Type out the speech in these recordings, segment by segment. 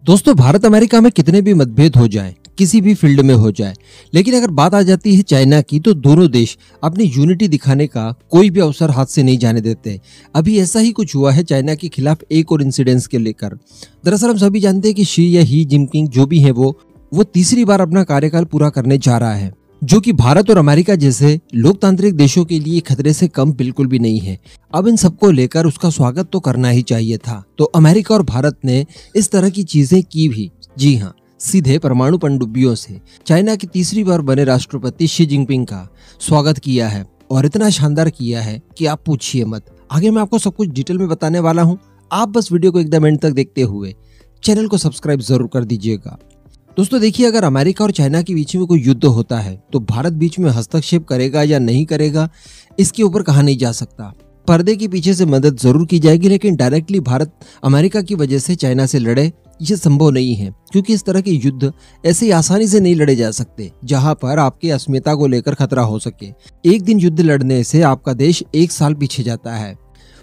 दोस्तों, भारत अमेरिका में कितने भी मतभेद हो जाएं, किसी भी फील्ड में हो जाए, लेकिन अगर बात आ जाती है चाइना की, तो दोनों देश अपनी यूनिटी दिखाने का कोई भी अवसर हाथ से नहीं जाने देते। अभी ऐसा ही कुछ हुआ है चाइना के खिलाफ एक और इंसिडेंस के लेकर। दरअसल हम सभी जानते हैं कि शी जिनपिंग जो भी है वो तीसरी बार अपना कार्यकाल पूरा करने जा रहा है, जो कि भारत और अमेरिका जैसे लोकतांत्रिक देशों के लिए खतरे से कम बिल्कुल भी नहीं है। अब इन सबको लेकर उसका स्वागत तो करना ही चाहिए था, तो अमेरिका और भारत ने इस तरह की चीजें की भी। जी हाँ, सीधे परमाणु पनडुब्बियों से चाइना की तीसरी बार बने राष्ट्रपति शी जिनपिंग का स्वागत किया है, और इतना शानदार किया है कि आप पूछिए मत। आगे मैं आपको सब कुछ डिटेल में बताने वाला हूँ, आप बस वीडियो को एकदम एंड तक देखते हुए चैनल को सब्सक्राइब जरूर कर दीजिएगा। दोस्तों देखिए, अगर अमेरिका और चाइना के बीच में कोई युद्ध होता है तो भारत बीच में हस्तक्षेप करेगा या नहीं करेगा, इसके ऊपर कहा नहीं जा सकता। पर्दे के पीछे से मदद जरूर की जाएगी, लेकिन डायरेक्टली भारत अमेरिका की वजह से चाइना से लड़े, ये संभव नहीं है, क्योंकि इस तरह के युद्ध ऐसे आसानी से नहीं लड़े जा सकते जहां पर आपकी अस्मिता को लेकर खतरा हो सके। एक दिन युद्ध लड़ने से आपका देश एक साल पीछे जाता है।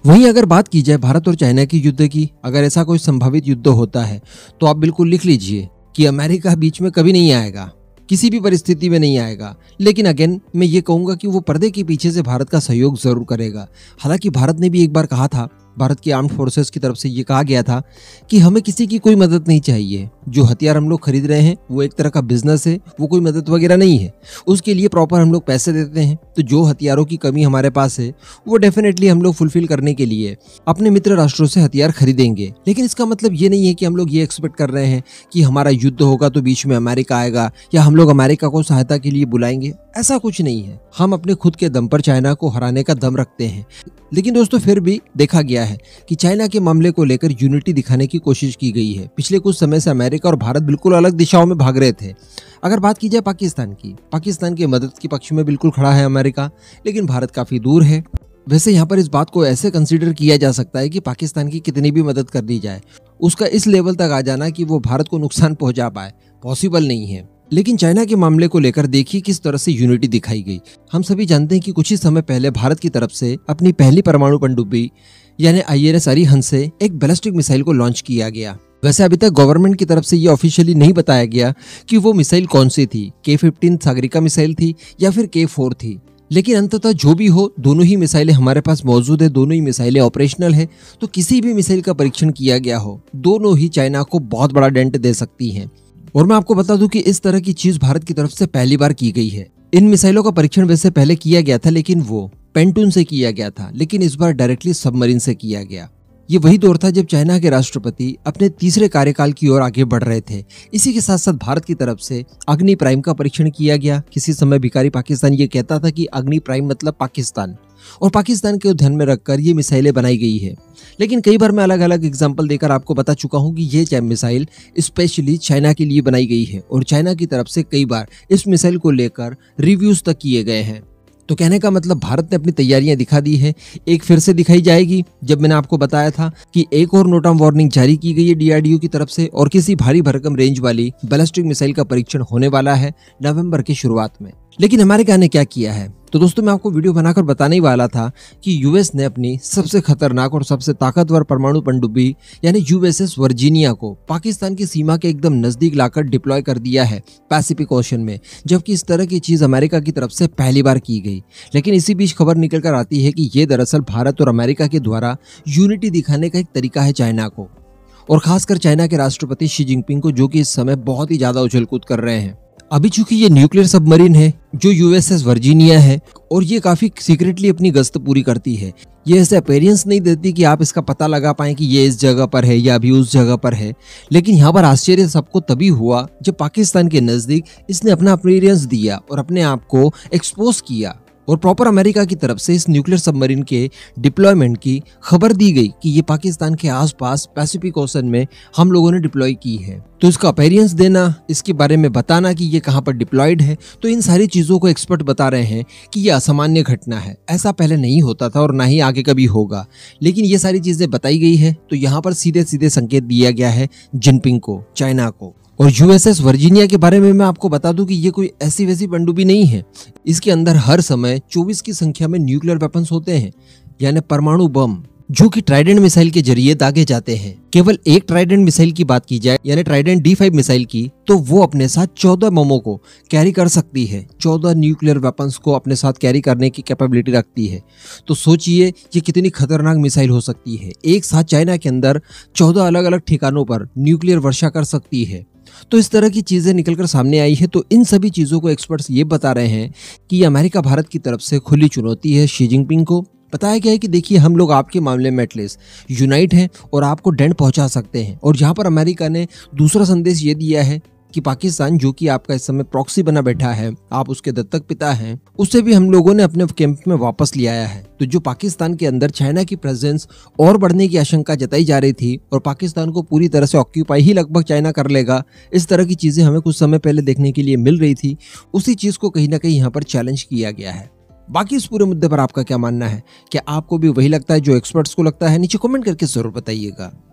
वहीं अगर बात की जाए भारत और चाइना की युद्ध की, अगर ऐसा कोई संभावित युद्ध होता है तो आप बिल्कुल लिख लीजिए कि अमेरिका बीच में कभी नहीं आएगा, किसी भी परिस्थिति में नहीं आएगा। लेकिन अगेन मैं ये कहूंगा कि वो पर्दे के पीछे से भारत का सहयोग जरूर करेगा। हालांकि भारत ने भी एक बार कहा था, भारत की आर्म्ड फोर्सेस की तरफ से ये कहा गया था कि हमें किसी की कोई मदद नहीं चाहिए। जो हथियार हम लोग खरीद रहे हैं वो एक तरह का बिजनेस है, वो कोई मदद वगैरह नहीं है। उसके लिए प्रॉपर हम लोग पैसे देते हैं, तो जो हथियारों की कमी हमारे पास है वो डेफिनेटली हम लोग फुलफिल करने के लिए अपने मित्र राष्ट्रों से हथियार खरीदेंगे। लेकिन इसका मतलब ये नहीं है कि हम लोग ये एक्सपेक्ट कर रहे हैं कि हमारा युद्ध होगा तो बीच में अमेरिका आएगा या हम लोग अमेरिका को सहायता के लिए बुलाएंगे। ऐसा कुछ नहीं है। हम अपने खुद के दम पर चाइना को हराने का दम रखते हैं। लेकिन दोस्तों फिर भी देखा गया है कि चाइना के मामले को लेकर यूनिटी दिखाने की कोशिश की गई है। पिछले कुछ समय से अमेरिका और भारत बिल्कुल अलग दिशाओं में भाग रहे थे। अगर बात की जाए पाकिस्तान की, पाकिस्तान की मदद के पक्ष में बिल्कुल खड़ा है अमेरिका, लेकिन भारत काफी दूर है। वैसे यहाँ पर इस बात को ऐसे कंसीडर किया जा सकता है कि पाकिस्तान की कितनी भी मदद कर दी जाए, उसका इस लेवल तक आ जाना कि वो भारत को नुकसान पहुंचा पाए, पॉसिबल नहीं है। लेकिन चाइना के मामले को लेकर देखिए किस तरह से यूनिटी दिखाई गई। हम सभी जानते हैं कि कुछ ही समय पहले भारत की तरफ से अपनी पहली परमाणु पनडुब्बी यानी INS अरिहंत से एक बैलिस्टिक मिसाइल को लॉन्च किया गया। वैसे अभी तक गवर्नमेंट की तरफ से ये ऑफिशियली नहीं बताया गया कि वो मिसाइल कौन सी थी, K-15 सागरिका मिसाइल थी या फिर K-4 थी। लेकिन अंततः जो भी हो, दोनों ही मिसाइलें हमारे पास मौजूद है, दोनों ही मिसाइलें ऑपरेशनल है। तो किसी भी मिसाइल का परीक्षण किया गया हो, दोनों ही चाइना को बहुत बड़ा डेंट दे सकती है। और मैं आपको बता दूं कि इस तरह की चीज भारत की तरफ से पहली बार की गई है। इन मिसाइलों का परीक्षण वैसे पहले किया गया था, लेकिन वो पेंटून से किया गया था, लेकिन इस बार डायरेक्टली सबमरीन से किया गया। ये वही दौर था जब चाइना के राष्ट्रपति अपने तीसरे कार्यकाल की ओर आगे बढ़ रहे थे। इसी के साथ साथ भारत की तरफ से अग्नि प्राइम का परीक्षण किया गया। किसी समय भिखारी पाकिस्तान ये कहता था कि अग्नि प्राइम मतलब पाकिस्तान, और पाकिस्तान को ध्यान में रखकर ये मिसाइलें बनाई गई है। लेकिन कई बार मैं अलग अलग एग्जाम्पल देकर आपको बता चुका हूँ कि ये मिसाइल स्पेशली चाइना के लिए बनाई गई है, और चाइना की तरफ से कई बार इस मिसाइल को लेकर रिव्यूज तक किए गए हैं। तो कहने का मतलब भारत ने अपनी तैयारियां दिखा दी है, एक फिर से दिखाई जाएगी। जब मैंने आपको बताया था कि एक और नोट ऑफ वार्निंग जारी की गई है DRDO की तरफ से, और किसी भारी भरकम रेंज वाली बैलिस्टिक मिसाइल का परीक्षण होने वाला है नवंबर की शुरुआत में। लेकिन अमेरिका ने क्या किया है, तो दोस्तों मैं आपको वीडियो बनाकर बताने ही वाला था कि US ने अपनी सबसे खतरनाक और सबसे ताकतवर परमाणु पनडुब्बी यानी USS वर्जीनिया को पाकिस्तान की सीमा के एकदम नजदीक लाकर डिप्लॉय कर दिया है पैसिफिक ओशन में, जबकि इस तरह की चीज अमेरिका की तरफ से पहली बार की गई। लेकिन इसी बीच खबर निकल कर आती है कि ये दरअसल भारत और अमेरिका के द्वारा यूनिटी दिखाने का एक तरीका है चाइना को, और खासकर चाइना के राष्ट्रपति शी जिनपिंग को, जो कि इस समय बहुत ही ज्यादा उछलकूद कर रहे हैं। अभी चूंकि ये न्यूक्लियर सबमरीन है जो USS वर्जीनिया है, और ये काफी सीक्रेटली अपनी गश्त पूरी करती है। ये ऐसे अपीयरेंस नहीं देती कि आप इसका पता लगा पाएं कि ये इस जगह पर है या अभी उस जगह पर है। लेकिन यहाँ पर आश्चर्य सबको तभी हुआ जब पाकिस्तान के नजदीक इसने अपना अपीयरेंस दिया और अपने आप को एक्सपोज किया, और प्रॉपर अमेरिका की तरफ से इस न्यूक्लियर सबमरीन के डिप्लॉयमेंट की खबर दी गई कि ये पाकिस्तान के आसपास पैसिफिक ओशन में हम लोगों ने डिप्लॉय की है। तो इसका अपीयरेंस देना, इसके बारे में बताना कि ये कहाँ पर डिप्लॉयड है, तो इन सारी चीजों को एक्सपर्ट बता रहे हैं कि ये असामान्य घटना है, ऐसा पहले नहीं होता था और ना ही आगे कभी होगा। लेकिन ये सारी चीजें बताई गई है, तो यहाँ पर सीधे सीधे संकेत दिया गया है जिनपिंग को, चाइना को। और USS वर्जीनिया के बारे में मैं आपको बता दूं कि ये कोई ऐसी वैसी पनडुब्बी नहीं है। इसके अंदर हर समय 24 की संख्या में न्यूक्लियर वेपन्स होते हैं, यानी परमाणु बम। जो कि ट्राइडेंट मिसाइल के जरिए दागे जाते हैं। केवल एक ट्राइडेंट मिसाइल की बात की जाए यानी ट्राइडेंट D5 मिसाइल की, तो वो अपने साथ 14 बमों को कैरी कर सकती है। 14 न्यूक्लियर वेपन्स को अपने साथ कैरी करने की कैपेबिलिटी रखती है। तो सोचिए ये कितनी खतरनाक मिसाइल हो सकती है। एक साथ चाइना के अंदर 14 अलग अलग ठिकानों पर न्यूक्लियर वर्षा कर सकती है। तो इस तरह की चीजें निकलकर सामने आई है। तो इन सभी चीजों को एक्सपर्ट्स ये बता रहे हैं कि अमेरिका भारत की तरफ से खुली चुनौती है शी जिनपिंग को। बताया गया है कि देखिए, हम लोग आपके मामले में एटलीस्ट यूनाइट हैं और आपको डेंट पहुंचा सकते हैं। और जहां पर अमेरिका ने दूसरा संदेश ये दिया है कि पाकिस्तान, जो कि आपका इस समय प्रॉक्सी बना बैठा है, आप उसके दत्तक पिता हैं, उससे भी हम लोगों ने अपने कैंप में वापस ले आया है। तो जो पाकिस्तान के अंदर चाइना की प्रेजेंस और बढ़ने की आशंका जताई जा रही थी और पाकिस्तान को पूरी तरह से ऑक्यूपाई ही लगभग चाइना कर लेगा, इस तरह की चीजें हमें कुछ समय पहले देखने के लिए मिल रही थी, उसी चीज को कहीं ना कहीं यहाँ पर चैलेंज किया गया है। बाकी इस पूरे मुद्दे पर आपका क्या मानना है? क्या आपको भी वही लगता है जो एक्सपर्ट्स को लगता है? नीचे कमेंट करके जरूर बताइएगा।